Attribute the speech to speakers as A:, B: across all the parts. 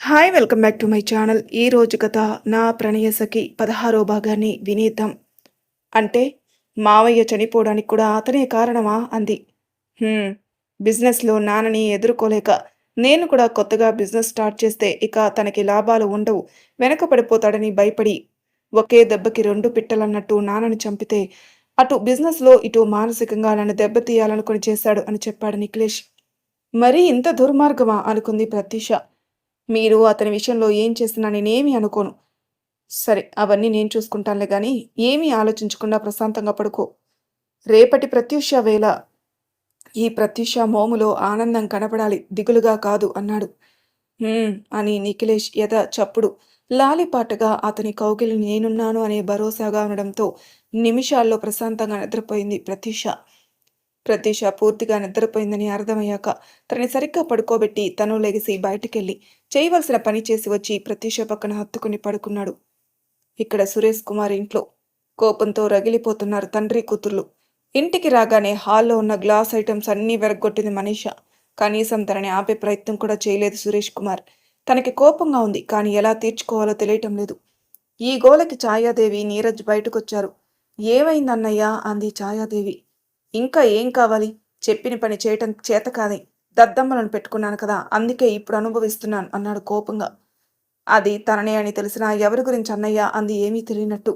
A: Hi! Welcome back to my channel. ఈరోజు కథ నా ప్రణయ సఖి 16వ భాగాన్ని వినేద్దాం. అంటే మావయ్య చనిపోవడానికి కూడా అతనే కారణమా? అంది. హ్మ్. బిజినెస్‌లో నాన్నని ఎదుర్కోలేక నేను కూడా కొత్తగా బిజినెస్ స్టార్ట్ చేస్తే ఇక తనకి లాభాలు ఉండవు. వెనకపడిపోతాడని భయపడి ఒకే దెబ్బకి 2 పిట్టలన్నట్టు నాన్నని చంపితే అటు బిజినెస్‌లో ఇటు మానసికంగా నన్ను దెబ్బతీయాలనుకుని చేశాడు అని చెప్పాడు నిఖిలేష్. మరీ ఇంత దుర్మార్గమా? అనుకుంది ప్రత్యూష. మీరు అతని విషయంలో ఏం చేసినా నేనేమీ అనుకోను. సరే అవన్నీ నేను చూసుకుంటానులే గానీ, ఏమీ ఆలోచించకుండా ప్రశాంతంగా పడుకో. రేపటి ప్రత్యూష వేళ ఈ ప్రత్యూష మోములో ఆనందం కనపడాలి, దిగులుగా కాదు అన్నాడు. అని నిఖిలేష్ ఎద చప్పుడు లాలిపాటగా అతని కౌగిలి నేనున్నాను అనే భరోసాగా ఉండడంతో నిమిషాల్లో ప్రశాంతంగా నిద్రపోయింది ప్రత్యూష. ప్రత్యూష పూర్తిగా నిద్రపోయిందని అర్థమయ్యాక తనని సరిగ్గా పడుకోబెట్టి తను లెగిసి బయటికెళ్ళి చేయవలసిన పని చేసి వచ్చి ప్రత్యూష పక్కన హత్తుకుని పడుకున్నాడు. ఇక్కడ సురేష్ కుమార్ ఇంట్లో కోపంతో రగిలిపోతున్నారు తండ్రి కూతుర్లు. ఇంటికి రాగానే హాల్లో ఉన్న గ్లాస్ ఐటమ్స్ అన్నీ వెరగొట్టింది మనీష. కనీసం తనని ఆపే ప్రయత్నం కూడా చేయలేదు సురేష్ కుమార్. తనకి కోపంగా ఉంది, కానీ ఎలా తీర్చుకోవాలో తెలియటం లేదు. ఈ గోలకి ఛాయాదేవి, నీరజ్ బయటకొచ్చారు. ఏమైందన్నయ్యా? అంది ఛాయాదేవి. ఇంకా ఏం కావాలి? చెప్పిన పని చేయటం చేతకాని దద్దమ్మలను పెట్టుకున్నాను కదా, అందుకే ఇప్పుడు అనుభవిస్తున్నాను అన్నాడు కోపంగా. అది తననే అని తెలిసినా ఎవరి గురించి అన్నయ్య? అంది ఏమీ తెలియనట్టు.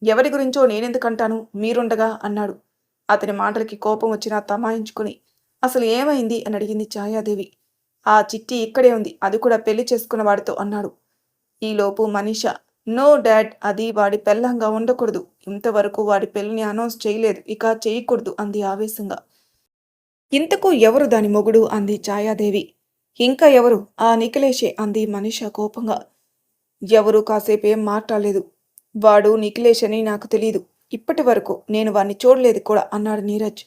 A: ఎవరి గురించో నేనెందుకంటాను, మీరుండగా అన్నాడు. అతని మాటలకి కోపం వచ్చినా తమాయించుకుని అసలు ఏమైంది అని అడిగింది ఛాయాదేవి. ఆ చిట్టి ఇక్కడే ఉంది, అది కూడా పెళ్లి చేసుకున్న వాడితో అన్నాడు. ఈలోపు మనీష, నో డాడ్, అది వాడి పెళ్ళంగా ఉండకూడదు. ఇంతవరకు వాడి పెళ్లిని అనౌన్స్ చేయలేదు, ఇక చేయకూడదు అంది ఆవేశంగా. ఇంతకు ఎవరు దాని మొగుడు? అంది ఛాయాదేవి. ఇంకా ఎవరు? ఆ నిఖిలేషే అంది మనీష కోపంగా. ఎవరు కాసేపేం మాట్లాడలేదు. వాడు నిఖిలేష్ అని నాకు తెలీదు. ఇప్పటి వరకు నేను వాణ్ణి చూడలేదు కూడా అన్నాడు నీరజ్.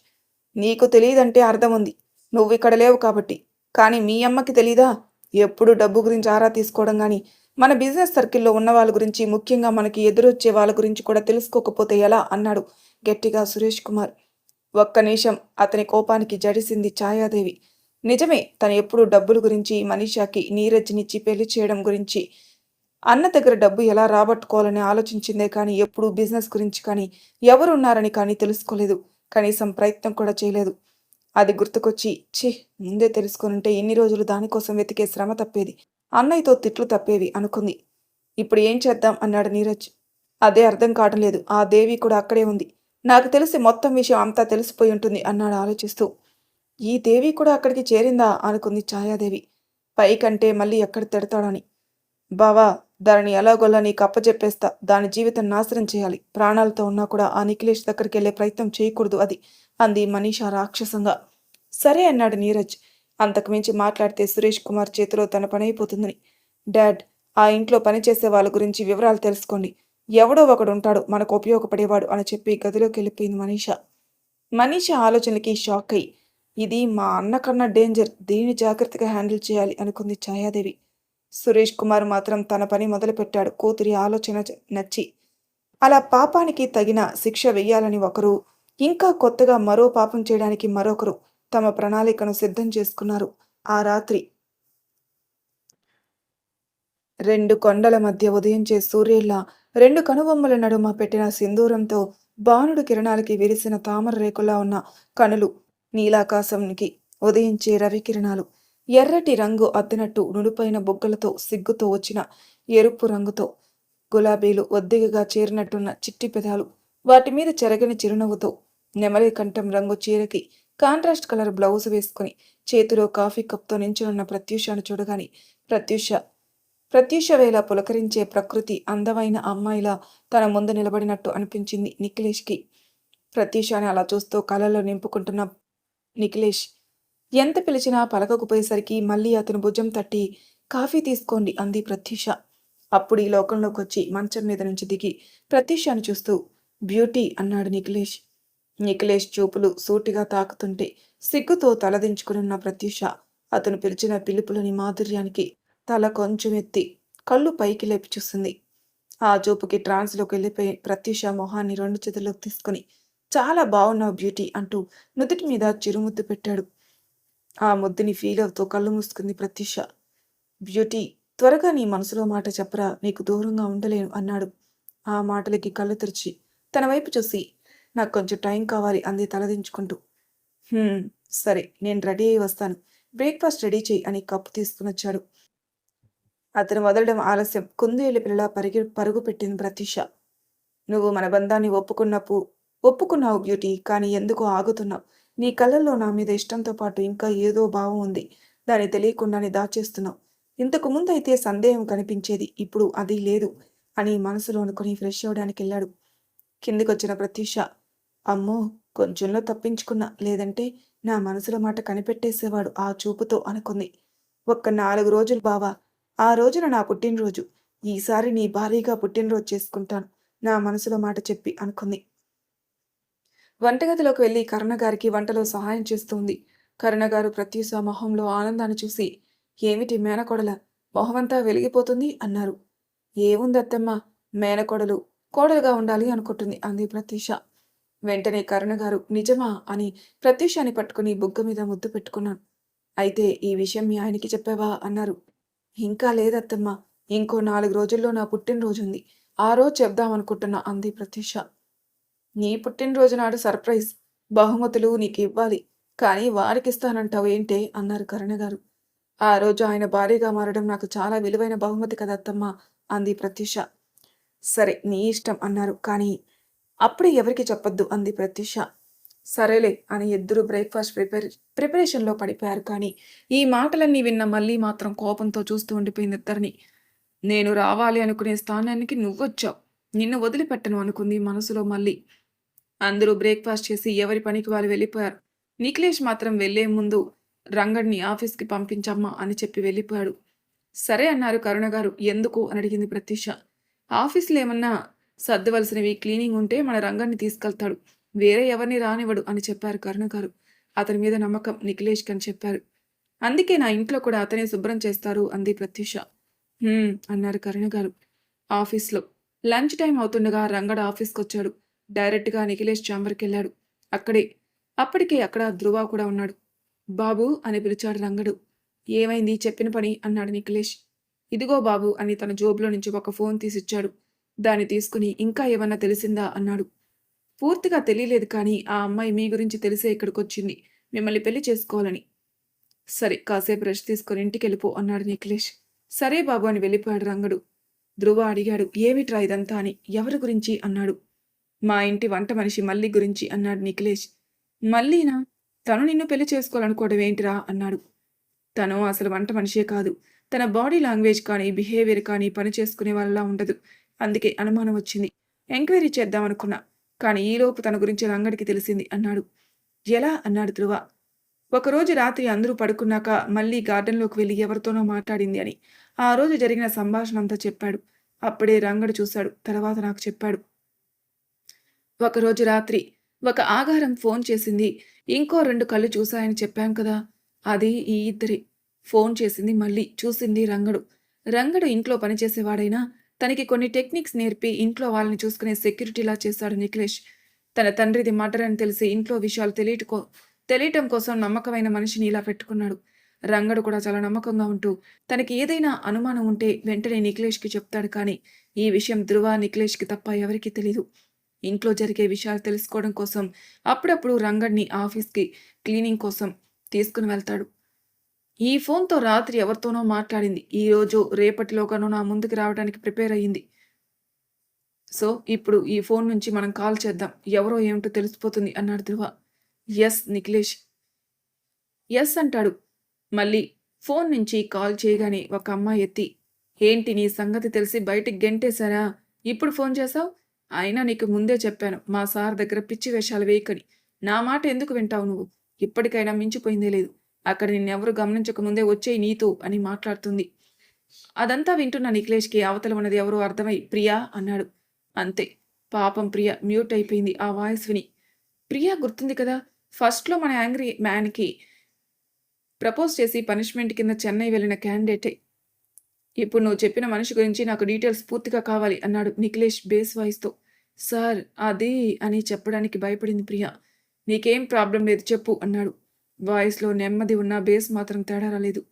A: నీకు తెలియదంటే అర్థముంది, నువ్విక్కడ లేవు కాబట్టి. కానీ మీ అమ్మకి తెలీదా? ఎప్పుడు డబ్బు గురించి ఆరా తీసుకోవడం గాని, మన బిజినెస్ సర్కిల్లో ఉన్న వాళ్ళ గురించి, ముఖ్యంగా మనకి ఎదురొచ్చే వాళ్ళ గురించి కూడా తెలుసుకోకపోతే ఎలా? అన్నాడు గట్టిగా సురేష్ కుమార్. ఒక్క నిమిషం అతని కోపానికి జడిసింది ఛాయాదేవి. నిజమే, తను ఎప్పుడు డబ్బుల గురించి, మనీషాకి నీరజ్నిచ్చి పెళ్లి చేయడం గురించి, అన్న దగ్గర డబ్బు ఎలా రాబట్టుకోవాలని ఆలోచించిందే కానీ ఎప్పుడూ బిజినెస్ గురించి కానీ, ఎవరున్నారని కానీ తెలుసుకోలేదు. కనీసం ప్రయత్నం కూడా చేయలేదు. అది గుర్తుకొచ్చి, ఛీ, ముందే తెలుసుకొనుంటే ఎన్ని రోజులు దానికోసం వెతికే శ్రమ తప్పేది, అన్నయ్యతో తిట్లు తప్పేవి అనుకుంది. ఇప్పుడు ఏం చేద్దాం? అన్నాడు నీరజ్. అదే అర్థం కావడం లేదు. ఆ దేవి కూడా అక్కడే ఉంది. నాకు తెలిసి మొత్తం విషయం అంతా తెలిసిపోయి ఉంటుంది అన్నాడు ఆలోచిస్తూ. ఈ దేవి కూడా అక్కడికి చేరిందా? అనుకుంది ఛాయాదేవి. పైకంటే మళ్ళీ ఎక్కడ తిడతాడని. బావా, దానిని ఎలాగోలా నీకు అప్పచెప్పేస్తా. దాని జీవితం నాశనం చేయాలి. ప్రాణాలతో ఉన్నా కూడా ఆ నిఖిలేష్ దగ్గరికి వెళ్ళే ప్రయత్నం చేయకూడదు అది, అంది మనీషా రాక్షసంగా. సరే అన్నాడు నీరజ్. అంతకుమించి మాట్లాడితే సురేష్ కుమార్ చేతిలో తన పనైపోతుందని. డాడ్, ఆ ఇంట్లో పనిచేసే వాళ్ళ గురించి వివరాలు తెలుసుకోండి. ఎవడో ఒకడుంటాడు మనకు ఉపయోగపడేవాడు అని చెప్పి గదిలోకి వెళ్ళిపోయింది మనీష. మనీష ఆలోచనలకి షాక్ అయి, ఇది మా అన్న కన్నా డేంజర్, దీన్ని జాగ్రత్తగా హ్యాండిల్ చేయాలి అనుకుంది ఛాయాదేవి. సురేష్ కుమార్ మాత్రం తన పని మొదలుపెట్టాడు కూతురి ఆలోచన నచ్చి. అలా పాపానికి తగిన శిక్ష వెయ్యాలని ఒకరు, ఇంకా కొత్తగా మరో పాపం చేయడానికి మరొకరు తమ ప్రణాళికను సిద్ధం చేసుకున్నారు. ఆ రాత్రి 2 కొండల మధ్య ఉదయించే సూర్యుల్లా 2 కనుబొమ్మల నడుమ పెట్టిన సింధూరంతో భానుడు కిరణాలకి విరిసిన తామర రేకులా ఉన్న కనులు, నీలాకాశంకి ఉదయించే రవికిరణాలు, ఎర్రటి రంగు అద్దినట్టు నునుపైన బుగ్గలతో సిగ్గుతో వచ్చిన ఎరుపు రంగుతో గులాబీలు ఒద్దికగా చేరినట్టున్న చిట్టి పెదాలు, వాటి మీద చెరగని చిరునవ్వుతో నెమలి కంఠం రంగు చీరకి కాంట్రాస్ట్ కలర్ బ్లౌజ్ వేసుకుని చేతిలో కాఫీ కప్తో నించునున్న ప్రత్యూషను చూడగాని ప్రత్యూష ప్రత్యూష వేళ పులకరించే ప్రకృతి అందమైన అమ్మాయిలా తన ముందు నిలబడినట్టు అనిపించింది నిఖిలేష్కి. ప్రత్యూషని అలా చూస్తూ కళ్ళలో నింపుకుంటున్న నిఖిలేష్ ఎంత పిలిచినా పలకకపోయేసరికి మళ్ళీ అతను భుజం తట్టి కాఫీ తీసుకోండి అంది ప్రత్యూష. అప్పుడు ఈ లోకంలోకొచ్చి మంచం మీద నుంచి దిగి ప్రత్యూషను చూస్తూ బ్యూటీ అన్నాడు నిఖిలేష్. నిఖిలేష్ చూపులు సూటిగా తాకుతుంటే సిగ్గుతో తలదించుకునున్న ప్రత్యూష అతను పిలిచిన పిలుపులని మాధుర్యానికి తల కొంచెం ఎత్తి కళ్ళు పైకి లేపి చూస్తుంది. ఆ చూపుకి ట్రాన్స్లోకి వెళ్ళిపోయి ప్రత్యూష మొహాన్ని 2 చేతుల్లోకి తీసుకుని చాలా బాగున్నావు బ్యూటీ అంటూ నుదుటి మీద చిరుముద్దు పెట్టాడు. ఆ ముద్దుని ఫీల్ అవుతూ కళ్ళు మూసుకుంది ప్రత్యూష. బ్యూటీ, త్వరగా నీ మనసులో మాట చెప్పరా, నీకు దూరంగా ఉండలేను అన్నాడు. ఆ మాటలకి కళ్ళు తెరిచి తన వైపు చూసి, నాకు కొంచెం టైం కావాలి అంది తలదించుకుంటూ. హ్మ్. సరే, నేను రెడీ అయ్యి వస్తాను. బ్రేక్‌ఫాస్ట్ రెడీ చెయ్యి అని కప్పు తీసుకొనొచ్చాడు. అతను వదలడం ఆలస్యం. కుందేలు పిల్లలా పరుగు పెట్టింది ప్రత్యూష. నువ్వు మన బంధాన్ని ఒప్పుకున్నావు బ్యూటీ. కానీ ఎందుకో ఆగుతున్నావు. నీ కళ్ళల్లో నా మీద ఇష్టంతో పాటు ఇంకా ఏదో భావం ఉంది. దాన్ని తెలియకుండానే దాచేస్తున్నావు. ఇంతకు ముందయితే సందేహం కనిపించేది. ఇప్పుడు అది లేదు అని మనసులో అనుకుని ఫ్రెష్ అవ్వడానికెళ్ళాడు. కిందికొచ్చిన ప్రత్యూష, అమ్మో! కొంచెంలో తప్పించుకున్నా. లేదంటే నా మనసులో మాట కనిపెట్టేసేవాడు ఆ చూపుతో అనుకుంది. ఒక్క 4 రోజులు బావా! ఆ రోజున నా పుట్టినరోజు. ఈసారి నీ భారీగా పుట్టినరోజు చేసుకుంటాను. నా మనసులో మాట చెప్పి అనుకుంది. వంటగదిలోకి వెళ్లి కరుణగారికి వంటలో సహాయం చేస్తోంది. కరుణగారు ప్రత్యూష మొహంలో ఆనందాన్ని చూసి, ఏమిటి మేనకోడలా? మొహమంతా వెలిగిపోతుంది అన్నారు. ఏముందత్తమ్మ, మేనకోడలు కోడలుగా ఉండాలి అనుకుంటుంది అంది ప్రత్యూష. వెంటనే కరుణగారు నిజమా అని ప్రత్యూషాన్ని పట్టుకుని బుగ్గ మీద ముద్దు పెట్టుకున్నాను. అయితే ఈ విషయం మీ ఆయనకి చెప్పావా అన్నారు. ఇంకా లేదత్తమ్మ. ఇంకో 4 రోజుల్లో నా పుట్టినరోజుంది. ఆ రోజు చెప్దామనుకుంటున్నా అంది ప్రత్యూష. నీ పుట్టినరోజు నాడు సర్ప్రైజ్. బహుమతులు నీకివ్వాలి. కానీ వారికిస్తానంటావు ఏంటే అన్నారు కరుణగారు. ఆ రోజు ఆయన భార్యగా మారడం నాకు చాలా విలువైన బహుమతి కదత్తమ్మా అంది ప్రత్యూష. సరే నీ ఇష్టం అన్నారు. కానీ అప్పుడే ఎవరికి చెప్పొద్దు అంది ప్రత్యూష. సరేలే అని ఇద్దరు బ్రేక్‌ఫాస్ట్ ప్రిపరేషన్‌లో పడిపోయారు. కానీ ఈ మాటలన్నీ విన్న మళ్ళీ మాత్రం కోపంతో చూస్తూ ఉండిపోయింది ఇద్దరిని. నేను రావాలి అనుకునే స్థానానికి నువ్వొచ్చావు. నిన్ను వదిలిపెట్టను అనుకుంది మనసులో మళ్ళీ. అందరూ బ్రేక్‌ఫాస్ట్ చేసి ఎవరి పనికి వాళ్ళు వెళ్ళిపోయారు. నిఖిలేష్ మాత్రం వెళ్లే ముందు రంగడిని ఆఫీస్‌కి పంపించమ్మా అని చెప్పి వెళ్ళిపోయాడు. సరే అన్నారు కరుణగారు. ఎందుకు అని అడిగింది ప్రత్యూష. ఆఫీస్‌లో ఏమన్నా సర్దవలసినవి క్లీనింగ్ ఉంటే మన రంగడిని తీసుకెళ్తాడు. వేరే ఎవరిని రానివ్వడు అని చెప్పారు కరుణగారు. అతని మీద నమ్మకం నిఖిలేష్‌కి అని చెప్పారు. అందుకే నా ఇంట్లో కూడా అతనే శుభ్రం చేస్తారు అంది ప్రత్యూష. అన్నారు కరుణగారు. ఆఫీస్‌లో లంచ్ టైం అవుతుండగా రంగడు ఆఫీస్‌కొచ్చాడు. డైరెక్ట్‌గా నిఖిలేష్ ఛాంబర్‌కెళ్ళాడు. అప్పటికే అక్కడ ధ్రువ కూడా ఉన్నాడు. బాబూ అని పిలిచాడు రంగడు. ఏమైంది చెప్పిన పని అన్నాడు నిఖిలేష్. ఇదిగో బాబు అని తన జోబులో నుంచి ఒక ఫోన్ తీసిచ్చాడు. దాన్ని తీసుకుని ఇంకా ఏమన్నా తెలిసిందా అన్నాడు. పూర్తిగా తెలియలేదు కానీ ఆ అమ్మాయి మీ గురించి తెలిసే ఇక్కడికొచ్చింది. మిమ్మల్ని పెళ్లి చేసుకోవాలని. సరే కాసేపు రెస్ట్ తీసుకొని ఇంటికెళ్ళిపో అన్నాడు నిఖిలేష్. సరే బాబు అని వెళ్ళిపోయాడు రంగడు. ధ్రువ అడిగాడు ఏమిట్రా ఇదంతా అని. ఎవరి గురించి అన్నాడు. మా ఇంటి వంట మనిషి మల్లి గురించి అన్నాడు నిఖిలేష్. మల్లీనా? తను నిన్ను పెళ్లి చేసుకోవాలనుకోవడం ఏంటిరా అన్నాడు. తను అసలు వంట మనిషే కాదు. తన బాడీ లాంగ్వేజ్ కానీ, బిహేవియర్ కానీ పని చేసుకునే వాళ్ళలా ఉండదు. అందుకే అనుమానం వచ్చింది. ఎంక్వైరీ చేద్దామనుకున్నా. కానీ ఈలోపు తన గురించి రంగడికి తెలిసింది అన్నాడు. ఎలా అన్నాడు ధ్రువ. ఒకరోజు రాత్రి అందరూ పడుకున్నాక మళ్ళీ గార్డెన్లోకి వెళ్ళి ఎవరితోనో మాట్లాడింది అని. ఆ రోజు జరిగిన సంభాషణ అంతా చెప్పాడు. అప్పుడే రంగడు చూశాడు. తర్వాత నాకు చెప్పాడు. ఒకరోజు రాత్రి ఒక ఆగారం ఫోన్ చేసింది. ఇంకో 2 కళ్ళు చూశాయని చెప్పాం కదా! అది ఈ ఇద్దరే. ఫోన్ చేసింది మళ్ళీ. చూసింది రంగడు. రంగడు ఇంట్లో పనిచేసేవాడైనా తనకి కొన్ని టెక్నిక్స్ నేర్పి ఇంట్లో వాళ్ళని చూసుకునే సెక్యూరిటీలా చేశాడు నిఖిలేష్. తన తండ్రిది మర్డర్ అని తెలిసి ఇంట్లో విషయాలు తెలియటం కోసం నమ్మకమైన మనిషిని ఇలా పెట్టుకున్నాడు. రంగడు కూడా చాలా నమ్మకంగా ఉంటూ తనకి ఏదైనా అనుమానం ఉంటే వెంటనే నిఖిలేష్‌కి చెప్తాడు. కానీ ఈ విషయం ధ్రువ, నిఖిలేష్‌కి తప్ప ఎవరికీ తెలీదు. ఇంట్లో జరిగే విషయాలు తెలుసుకోవడం కోసం అప్పుడప్పుడు రంగడిని ఆఫీస్‌కి క్లీనింగ్ కోసం తీసుకుని వెళ్తాడు. ఈ ఫోన్‌తో రాత్రి ఎవరితోనో మాట్లాడింది. ఈరోజు రేపటిలోగానో నా ముందుకు రావడానికి ప్రిపేర్ అయ్యింది. సో, ఇప్పుడు ఈ ఫోన్ నుంచి మనం కాల్ చేద్దాం. ఎవరో ఏమిటో తెలిసిపోతుంది అన్నాడు ధ్రువ. యెస్ నిఖిలేష్. యెస్ అంటాడు. మళ్ళీ ఫోన్ నుంచి కాల్ చేయగానే ఒక అమ్మాయి ఎత్తి, ఏంటి నీ సంగతి తెలిసి బయటికి గెంటేశారా? ఇప్పుడు ఫోన్ చేశావు? అయినా నీకు ముందే చెప్పాను. మా సార్ దగ్గర పిచ్చి వేషాలు వేయకని. నా మాట ఎందుకు వింటావు నువ్వు? ఇప్పటికైనా మించిపోయిందే లేదు. అక్కడ నిన్నెవరు గమనించకముందే వచ్చేయి నీతో అని మాట్లాడుతుంది. అదంతా వింటున్న నిఖిలేష్‌కి అవతల ఉన్నది ఎవరో అర్థమై ప్రియా అన్నాడు. అంతే. పాపం ప్రియ మ్యూట్ అయిపోయింది ఆ వాయిస్ విని. ప్రియ గుర్తుంది కదా! ఫస్ట్‌లో మన యాంగ్రీ మ్యాన్‌కి ప్రపోజ్ చేసి పనిష్మెంట్ కింద చెన్నై వెళ్ళిన క్యాండిడేటే. ఇప్పుడు నువ్వు చెప్పిన మనిషి గురించి నాకు డీటెయిల్స్ పూర్తిగా కావాలి అన్నాడు నిఖిలేష్ బేస్ వాయిస్‌తో. సార్ అది అని చెప్పడానికి భయపడింది ప్రియ. నీకేం ప్రాబ్లం లేదు చెప్పు అన్నాడు. వాయిస్‌లో నెమ్మది ఉన్న బేస్ మాత్రం తేడా రాలేదు.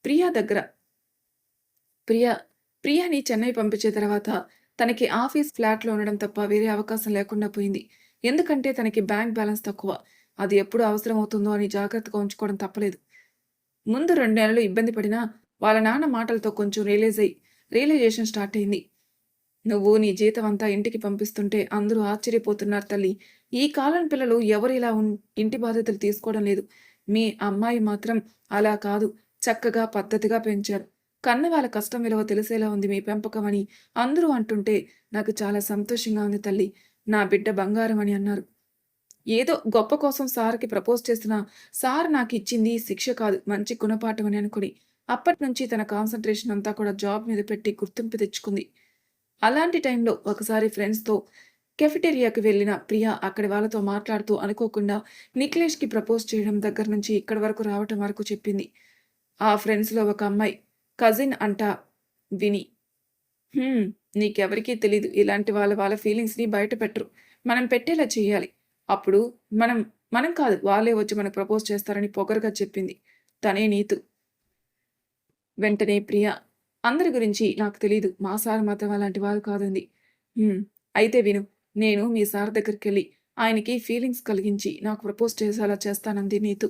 A: ప్రియ దగ్గర ప్రియ ప్రియని చెన్నై పంపించే తర్వాత తనకి ఆఫీస్ ఫ్లాట్‌లో ఉండడం తప్ప వేరే అవకాశం లేకుండా పోయింది. ఎందుకంటే తనకి బ్యాంక్ బ్యాలెన్స్ తక్కువ. అది ఎప్పుడు అవసరమవుతుందో అని జాగ్రత్తగా ఉంచుకోవడం తప్పలేదు. ముందు 2 నెలలు ఇబ్బంది పడినా వాళ్ళ నాన్న మాటలతో కొంచెం రియలైజేషన్ స్టార్ట్ అయింది. నువ్వు నీ జీతమంతా ఇంటికి పంపిస్తుంటే అందరూ ఆశ్చర్యపోతున్నారు తల్లి. ఈ కాలం పిల్లలు ఎవరు ఇలా ఇంటి బాధ్యతలు తీసుకోవడం లేదు. మీ అమ్మాయి మాత్రం అలా కాదు. చక్కగా పద్ధతిగా పెంచారు. కన్న వాళ్ళ కష్టం విలువ తెలిసేలా ఉంది మీ పెంపకం అని అందరూ అంటుంటే నాకు చాలా సంతోషంగా ఉంది తల్లి. నా బిడ్డ బంగారం అని అన్నారు. ఏదో గొప్ప కోసం సార్‌కి ప్రపోజ్ చేసినా సార్ నాకిచ్చింది శిక్ష కాదు మంచి గుణపాఠం అని అనుకుని అప్పటినుంచి తన కాన్సంట్రేషన్ అంతా కూడా జాబ్ మీద పెట్టి గుర్తింపు తెచ్చుకుంది. అలాంటి టైంలో ఒకసారి ఫ్రెండ్స్‌తో కెఫెటేరియాకి వెళ్ళిన ప్రియ అక్కడి వాళ్ళతో మాట్లాడుతూ అనుకోకుండా నిఖిలేష్‌కి ప్రపోజ్ చేయడం దగ్గర నుంచి ఇక్కడి వరకు రావటం వరకు చెప్పింది. ఆ ఫ్రెండ్స్‌లో ఒక అమ్మాయి కజిన్ అంట విని. "హ్మ్. నీకెవరికీ తెలీదు. ఇలాంటి వాళ్ళ ఫీలింగ్స్‌ని బయట పెట్టరు. మనం పెట్టేలా చెయ్యాలి. అప్పుడు మనం మనం కాదు వాళ్ళే వచ్చి మనకు ప్రపోజ్ చేస్తారని" పొగరుగా చెప్పింది. తనే నీతు. వెంటనే ప్రియ అందరి గురించి నాకు తెలీదు. మా సార్ మాత్రం అలాంటి వారు కాదంది. అయితే విను. నేను మీ సార్ దగ్గరికెళ్ళి ఆయనకి ఫీలింగ్స్ కలిగించి నాకు ప్రపోజ్ చేసేలా చేస్తానంది నీతు.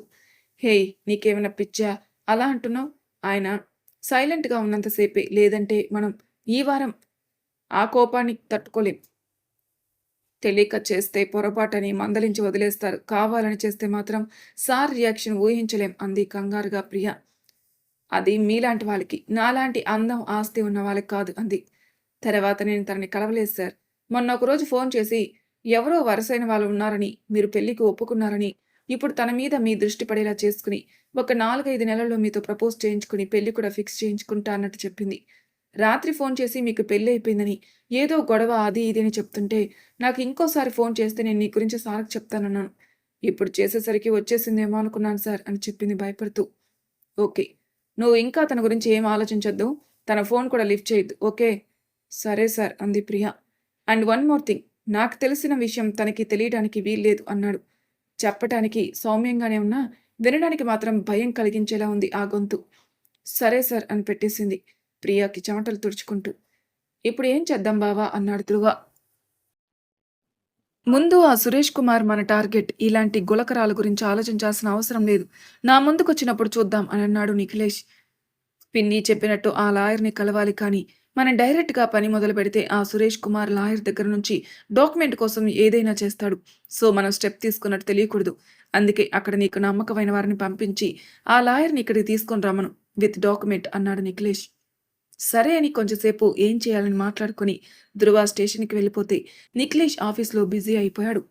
A: హేయ్! నీకేమైనా పిచ్చా? అలా అంటున్నావు? ఆయన సైలెంట్‌గా ఉన్నంత సేపే. లేదంటే మనం ఈ వారం ఆ కోపాన్ని తట్టుకోలేం. తెలియక చేస్తే పొరపాటని మందలించి వదిలేస్తారు. కావాలని చేస్తే మాత్రం సార్ రియాక్షన్ ఊహించలేం అంది కంగారుగా ప్రియ. అది మీలాంటి వాళ్ళకి. నాలాంటి అందం, ఆస్తి ఉన్న వాళ్ళకి కాదు అంది. తర్వాత నేను తనని కలవలేదు సార్. మొన్న ఒకరోజు ఫోన్ చేసి, ఎవరో వరసైన వాళ్ళు ఉన్నారని, మీరు పెళ్ళికి ఒప్పుకున్నారని, ఇప్పుడు తన మీద మీ దృష్టి పడేలా చేసుకుని, ఒక 4, 5 నెలల్లో మీతో ప్రపోజ్ చేయించుకుని, పెళ్లి కూడా ఫిక్స్ చేయించుకుంటా అన్నట్టు చెప్పింది. రాత్రి ఫోన్ చేసి మీకు పెళ్లి అయిపోయిందని, ఏదో గొడవ అది ఇది అని చెప్తుంటే, నాకు ఇంకోసారి ఫోన్ చేస్తే నేను నీ గురించి సార్‌కి చెప్తానన్నాను. ఇప్పుడు చేసేసరికి వచ్చేసిందేమో అనుకున్నాను సార్ అని చెప్పింది భయపడుతూ. ఓకే. నువ్వు ఇంకా తన గురించి ఏం ఆలోచించొద్దు. తన ఫోన్ కూడా లిఫ్ట్ చేయొద్దు. ఓకే. సరే సార్ అంది Priya. And one more thing. నాకు తెలిసిన విషయం తనకి తెలియడానికి వీల్లేదు అన్నాడు. చెప్పటానికి సౌమ్యంగానే ఉన్నా, వినడానికి మాత్రం భయం కలిగించేలా ఉంది ఆ గొంతు. సరే సార్ అని పెట్టేసింది ప్రియకి చెమటలు తుడుచుకుంటూ. ఇప్పుడు ఏం చేద్దాం బావా అన్నాడు ధ్రువ. ముందు ఆ సురేష్ కుమార్ మన టార్గెట్. ఇలాంటి గులకరాల గురించి ఆలోచించాల్సిన అవసరం లేదు. నా ముందుకొచ్చినప్పుడు చూద్దాం అని అన్నాడు నిఖిలేష్. పిన్ని చెప్పినట్టు ఆ లాయర్‌ని కలవాలి కానీ, మనం డైరెక్ట్‌గా పని మొదలుపెడితే ఆ సురేష్ కుమార్ లాయర్ దగ్గర నుంచి డాక్యుమెంట్ కోసం ఏదైనా చేస్తాడు. సో, మనం స్టెప్ తీసుకున్నట్టు తెలియకూడదు. అందుకే అక్కడ నీకు నమ్మకమైన వారిని పంపించి, ఆ లాయర్‌ని ఇక్కడికి తీసుకొని రమ్మను విత్ డాక్యుమెంట్ అన్నాడు నిఖిలేష్. సరే అని కొంచెంసేపు ఏం చేయాలని మాట్లాడుకొని ధృవ స్టేషన్‌కి వెళ్ళిపోతే, నిఖిలేష్ ఆఫీస్‌లో బిజీ అయిపోయాడు.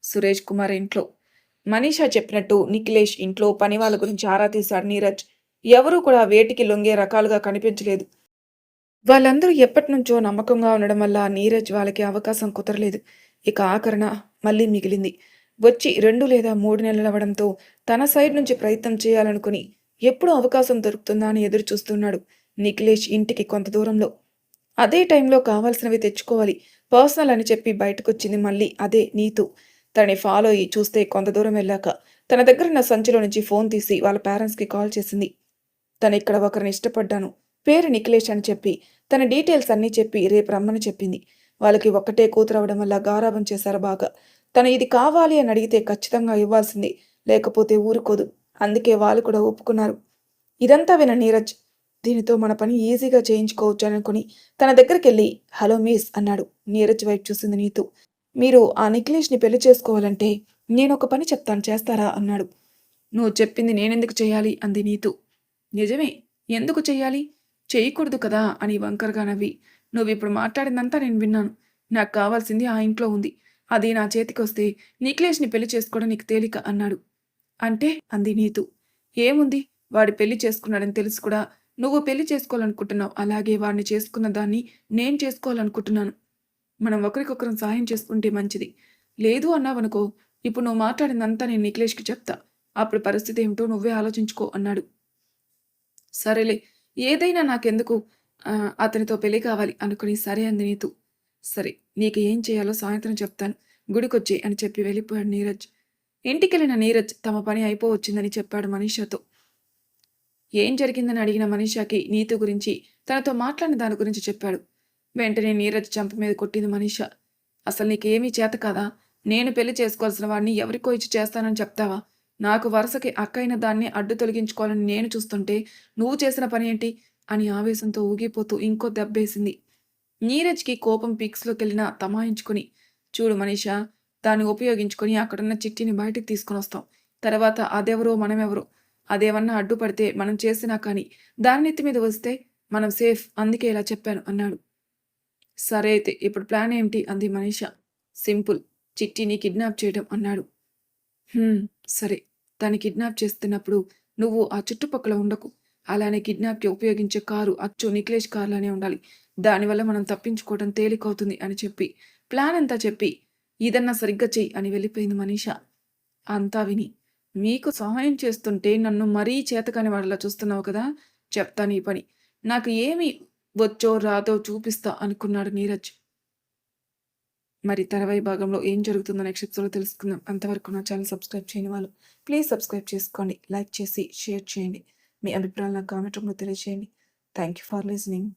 A: సురేష్ కుమార్ ఇంట్లో. మనీషా చెప్పినట్టు నిఖిలేష్ ఇంట్లో పని వాళ్ళ గురించి ఆరా తీశాడు నీరజ్. ఎవరూ కూడా వేటికి లొంగే రకాలుగా కనిపించలేదు. వాళ్ళందరూ ఎప్పటినుంచో నమ్మకంగా ఉండడం వల్ల నీరజ్ వాళ్ళకి అవకాశం కుదరలేదు. ఇక ఆఖరణ మళ్ళీ మిగిలింది. వచ్చి 2 లేదా 3 నెలలవ్వడంతో తన సైడ్ నుంచి ప్రయత్నం చేయాలనుకుని ఎప్పుడు అవకాశం దొరుకుతుందా అని ఎదురు చూస్తున్నాడు నిఖిలేష్ ఇంటికి కొంత దూరంలో. అదే టైంలో కావాల్సినవి తెచ్చుకోవాలి. పర్సనల్ అని చెప్పి బయటకొచ్చింది మళ్ళీ అదే నీతు. తనని ఫాలో అయ్యి చూస్తే కొంత దూరం వెళ్ళాక తన దగ్గరున్న సంచిలో నుంచి ఫోన్ తీసి వాళ్ళ పేరెంట్స్‌కి కాల్ చేసింది. తనిక్కడ ఒకరిని ఇష్టపడ్డాను. పేరు నిఖిలేష్ అని చెప్పి, తన డీటెయిల్స్ అన్నీ చెప్పి రేపు రమ్మని చెప్పింది. వాళ్ళకి ఒక్కటే కూతురవడం వల్ల గారాబం చేశారు బాగా. తను ఇది కావాలి అని అడిగితే ఖచ్చితంగా ఇవ్వాల్సిందే. లేకపోతే ఊరుకోదు. అందుకే వాళ్ళు కూడా ఒప్పుకున్నారు. ఇదంతా విన్న నీరజ్, దీనితో మన పని ఈజీగా చేయించుకోవచ్చు అనుకుని తన దగ్గరికెళ్ళి హలో మిస్ అన్నాడు. నీరజ్ వైపు చూసింది నీతు. మీరు ఆ నిఖిలేష్‌ని పెళ్లి చేసుకోవాలంటే నేనొక పని చెప్తాను చేస్తారా అన్నాడు. నువ్వు చెప్పింది నేనెందుకు చేయాలి అంది నీతు. నిజమే. ఎందుకు చెయ్యాలి? చెయ్యకూడదు కదా అని వంకరగా నవ్వి, నువ్విప్పుడు మాట్లాడిందంతా నేను విన్నాను. నాకు కావాల్సింది ఆ ఇంట్లో ఉంది. అది నా చేతికొస్తే నిఖిలేష్‌ని పెళ్లి చేసుకోవడం నీకు తేలిక అన్నాడు. అంటే అంది నీతు. ఏముంది? వాడు పెళ్లి చేసుకున్నాడని తెలిసి కూడా నువ్వు పెళ్లి చేసుకోవాలనుకుంటున్నావు. అలాగే వాడిని చేసుకున్న దాన్ని నేను చేసుకోవాలనుకుంటున్నాను. మనం ఒకరికొకరం సహాయం చేసుకుంటే మంచిది. లేదు అన్నావనుకో, ఇప్పుడు నువ్వు మాట్లాడిందంతా నేను నిఖిలేష్‌కి చెప్తా. అప్పుడు పరిస్థితి ఏమిటో నువ్వే ఆలోచించుకో అన్నాడు. సరేలే. ఏదైనా నాకెందుకు అతనితో పెళ్లి కావాలి అనుకుని సరే అంది నీతు. సరే నీకు ఏం చేయాలో సాయంత్రం చెప్తాను. గుడికొచ్చేయ్ అని చెప్పి వెళ్ళిపోయాడు నీరజ్. ఇంటికెళ్ళిన నీరజ్ తమ పని అయిపోవచ్చిందని చెప్పాడు మనీషాతో. ఏం జరిగిందని అడిగిన మనీషాకి నీతు గురించి తనతో మాట్లాడిన దాని గురించి చెప్పాడు. వెంటనే నీరజ్ చెంప మీద కొట్టింది మనీష. అసలు నీకేమీ చేత కాదా? నేను పెళ్లి చేసుకోవాల్సిన వాడిని ఎవరికో ఇచ్చి చేస్తానని చెప్తావా? నాకు వరుసకి అక్కయిన దాన్ని అడ్డు తొలగించుకోవాలని నేను చూస్తుంటే నువ్వు చేసిన పని ఏంటి? అని ఆవేశంతో ఊగిపోతూ ఇంకో దెబ్బేసింది. నీరజ్‌కి కోపం పీక్స్‌లోకెళ్ళినా తమాయించుకుని, చూడు మనీషా, దాన్ని ఉపయోగించుకొని అక్కడున్న చిట్టిని బయటికి తీసుకొనొస్తాం. తర్వాత అదెవరో మనమెవరో. అదేమన్నా అడ్డుపడితే మనం చేసినా కానీ దాని నెత్తి మీద వస్తే మనం సేఫ్. అందుకే ఇలా చెప్పాను అన్నాడు. సరే అయితే ఇప్పుడు ప్లాన్ ఏంటి? అంది మనీష. సింపుల్. చిట్టిని కిడ్నాప్ చేయడం అన్నాడు. సరే. దాన్ని కిడ్నాప్ చేస్తున్నప్పుడు నువ్వు ఆ చుట్టుపక్కల ఉండకు. అలానే కిడ్నాప్‌కి ఉపయోగించే కారు అచ్చు నిఖిలేష్ కార్‌లానే ఉండాలి. దానివల్ల మనం తప్పించుకోవడం తేలికవుతుంది అని చెప్పి, ప్లాన్ అంతా చెప్పి, ఇదన్నా సరిగ్గా చెయ్యి అని వెళ్ళిపోయింది మనీష. అంతా విని, మీకు సహాయం చేస్తుంటే నన్ను మరీ చేతకాని వాడిలా చూస్తున్నావు కదా! చెప్తా నీ పని. నాకు ఏమి వచ్చో రాదో చూపిస్తా అనుకున్నాడు నీరజ్. మరి తర్వాయి భాగంలో ఏం జరుగుతుందో నెక్స్ట్ ఎపిసోడ్‌లో తెలుసుకుందాం. అంతవరకు నా ఛానల్ సబ్స్క్రైబ్ చేయని వాళ్ళు ప్లీజ్ సబ్స్క్రైబ్ చేసుకోండి. లైక్ చేసి షేర్ చేయండి. మీ అభిప్రాయాలు నాకు కామెంట్ రూపంలో తెలియజేయండి. Thank you for listening.